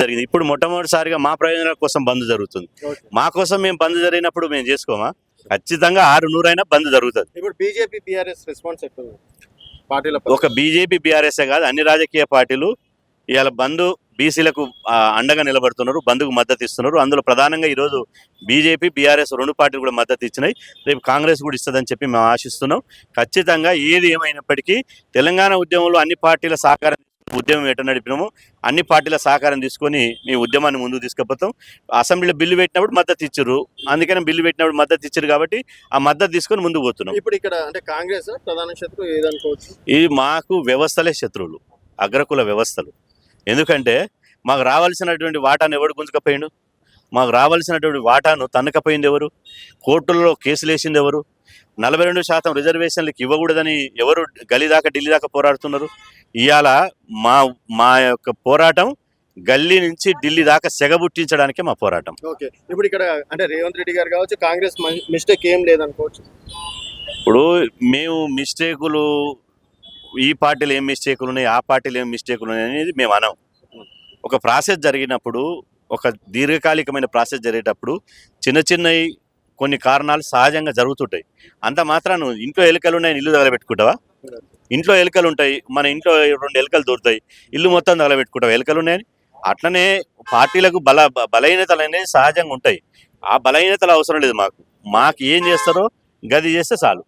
జరిగింది. ఇప్పుడు మొట్టమొదటిసారిగా మా ప్రయోజనాల కోసం బంద్ జరుగుతుంది. ఓకే. మా కోసం మేము బంద్ జరిగినప్పుడు మేము చేసుకోమా? ఖచ్చితంగా 6-100 అయినా బంద్ జరుగుతుంది. ఇప్పుడు బీజేపీ బీఆర్ఎస్ రెస్పాన్స్ ఎట్లుంది పార్టీల ఒక బీజేపీ బీఆర్ఎస్ కాదు, అన్ని రాజకీయ పార్టీలు ఇవాళ బంద్ బీసీలకు అండగా నిలబడుతున్నారు, బంద్కు మద్దతు ఇస్తున్నారు. అందులో ప్రధానంగా ఈరోజు బీజేపీ బీఆర్ఎస్ 2 పార్టీలు కూడా మద్దతు ఇచ్చినాయి. రేపు కాంగ్రెస్ కూడా ఇస్తుందని చెప్పి మేము ఆశిస్తున్నాం. ఖచ్చితంగా ఏది ఏమైనప్పటికీ తెలంగాణ ఉద్యమంలో అన్ని పార్టీల సహకారం, ఉద్యమం ఎట నడిపినామో అన్ని పార్టీల సహకారం తీసుకొని మీ ఉద్యమాన్ని ముందుకు తీసుకుపోతాం. అసెంబ్లీలో బిల్లు పెట్టినప్పుడు మద్దతు ఇచ్చారు, అందుకని బిల్లు పెట్టినప్పుడు మద్దతు ఇచ్చారు కాబట్టి ఆ మద్దతు తీసుకొని ముందుకు పోతున్నాం. ఇప్పుడు ఇక్కడ అంటే కాంగ్రెస్ ప్రధాన శత్రువు ఏదనుకోవచ్చు? ఇది మాకు వ్యవస్థలే శత్రువులు, అగ్రకుల వ్యవస్థలు. ఎందుకంటే మాకు రావాల్సినటువంటి వాటాను ఎవడు గుంజుకపోయిండు? మాకు రావాల్సినటువంటి వాటాను తన్నకపోయింది ఎవరు? కోర్టుల్లో కేసులు వేసింది ఎవరు? 42% రిజర్వేషన్లకు ఇవ్వకూడదని ఎవరు గల్లీ దాకా ఢిల్లీ దాకా పోరాడుతున్నారు? ఇవాళ మా మా యొక్క పోరాటం గల్లీ నుంచి ఢిల్లీ దాకా సెగబుట్టించడానికే మా పోరాటం. ఓకే. ఇప్పుడు ఇక్కడ అంటే రేవంత్ రెడ్డి గారు కావచ్చు, కాంగ్రెస్ మిస్టేక్ ఏం లేదనుకోవచ్చు. ఇప్పుడు మేము మిస్టేకులు, ఈ పార్టీలు ఏం మిస్టేకులు ఉన్నాయి, ఆ పార్టీలు ఏం మిస్టేకులు ఉన్నాయి అనేది మేము అనం. ఒక ప్రాసెస్ జరిగినప్పుడు, ఒక దీర్ఘకాలికమైన ప్రాసెస్ జరిగేటప్పుడు చిన్న చిన్నవి కొన్ని కారణాలు సహజంగా జరుగుతుంటాయి. అంత మాత్రాన ఇంట్లో ఎలుకలు ఉన్నాయని ఇల్లు తగలబెట్టుకుంటావా? ఇంట్లో ఎలుకలు ఉంటాయి, మన ఇంట్లో 2 ఎలుకలు దొరుకుతాయి, ఇల్లు మొత్తం తగలబెట్టుకుంటావా ఎలుకలు ఉన్నాయని? అట్లనే పార్టీలకు బలహీనతలు అనేవి సహజంగా ఉంటాయి. ఆ బలహీనతలు అవసరం లేదు మాకు. మాకు ఏం చేస్తారో గది చేస్తే చాలు.